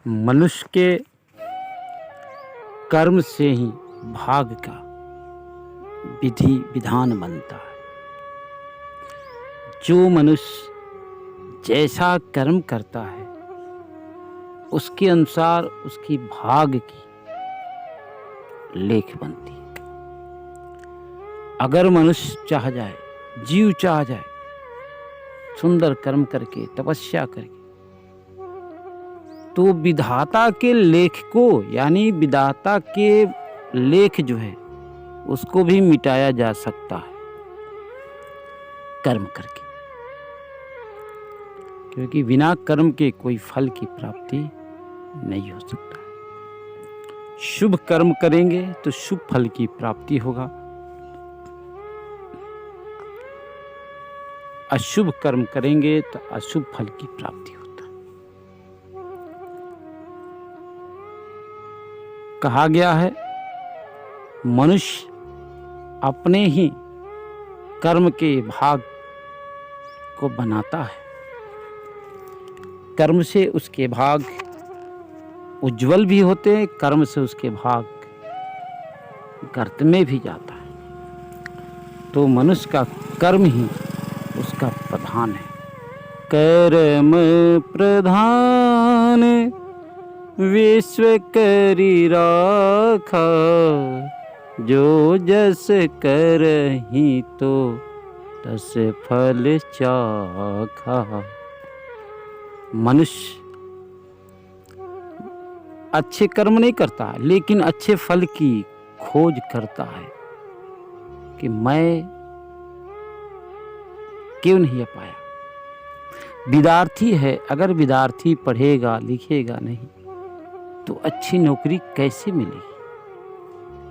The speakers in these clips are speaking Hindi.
मनुष्य के कर्म से ही भाग का विधि विधान बनता है। जो मनुष्य जैसा कर्म करता है उसके अनुसार उसकी भाग की लेख बनती है। अगर मनुष्य चाह जाए, जीव चाह जाए, सुंदर कर्म करके, तपस्या करके, तो विधाता के लेख को, यानी विधाता के लेख जो है उसको भी मिटाया जा सकता है कर्म करके, क्योंकि बिना कर्म के कोई फल की प्राप्ति नहीं हो सकता। शुभ कर्म करेंगे तो शुभ फल की प्राप्ति होगा, अशुभ कर्म करेंगे तो अशुभ फल की प्राप्ति होता है। कहा गया है मनुष्य अपने ही कर्म के भाग को बनाता है। कर्म से उसके भाग उज्जवल भी होते हैं, कर्म से उसके भाग गर्त में भी जाता है। तो मनुष्य का कर्म ही उसका प्रधान है। कर्म प्रधान विश्व करी राखा, जो जस करहि तो तस फल चाखा। मनुष्य अच्छे कर्म नहीं करता लेकिन अच्छे फल की खोज करता है कि मैं क्यों नहीं पाया। विद्यार्थी है, अगर विद्यार्थी पढ़ेगा लिखेगा नहीं तो अच्छी नौकरी कैसे मिलेगी?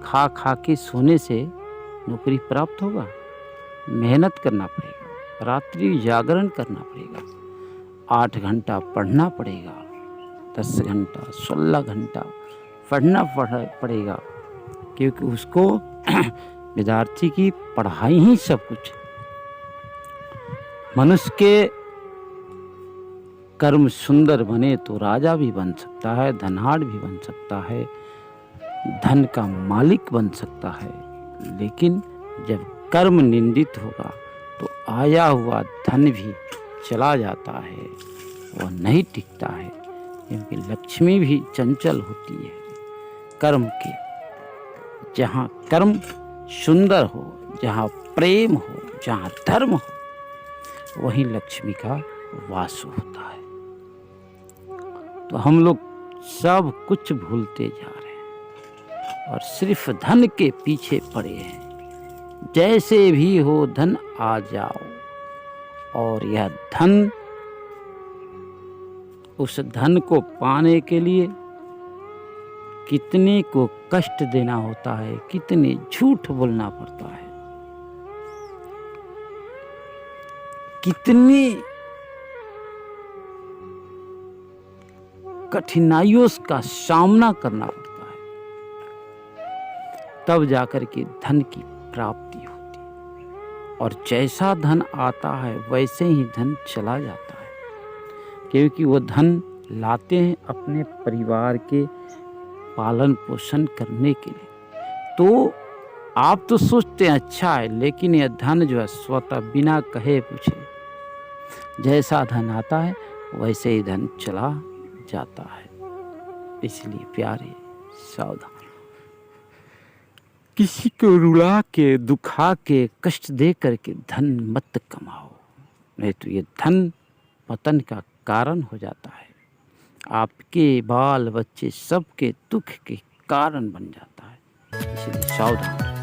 खा खा के सोने से नौकरी प्राप्त होगा? मेहनत करना पड़ेगा, रात्रि जागरण करना पड़ेगा, 8 घंटा पढ़ना पड़ेगा, 10 घंटा 16 घंटा पढ़ना पड़ेगा, क्योंकि उसको विद्यार्थी की पढ़ाई ही सब कुछ है। मनुष्य के कर्म सुंदर बने तो राजा भी बन सकता है, धनहाड़ भी बन सकता है, धन का मालिक बन सकता है। लेकिन जब कर्म निंदित होगा तो आया हुआ धन भी चला जाता है, वह नहीं टिकता है, क्योंकि लक्ष्मी भी चंचल होती है। कर्म के जहाँ कर्म सुंदर हो, जहाँ प्रेम हो, जहाँ धर्म हो, वहीं लक्ष्मी का वास होता है। तो हम लोग सब कुछ भूलते जा रहे हैं और सिर्फ धन के पीछे पड़े हैं। जैसे भी हो धन आ जाओ, और यह धन, उस धन को पाने के लिए कितने को कष्ट देना होता है, कितने झूठ बोलना पड़ता है, कितनी कठिनाइयों का सामना करना पड़ता है, तब जाकर के धन की प्राप्ति होती है। और जैसा धन आता है वैसे ही धन चला जाता है, क्योंकि वो धन लाते हैं अपने परिवार के पालन पोषण करने के लिए। तो आप तो सोचते हैं अच्छा है, लेकिन यह धन जो है स्वतः बिना कहे पूछे जैसा धन आता है वैसे ही धन चला जाता है। इसलिए प्यारे सावधान, किसी को रुला के, दुखा के, कष्ट दे करके धन मत कमाओ, नहीं तो ये धन पतन का कारण हो जाता है। आपके बाल बच्चे सबके दुख के कारण बन जाता है। इसलिए सावधान।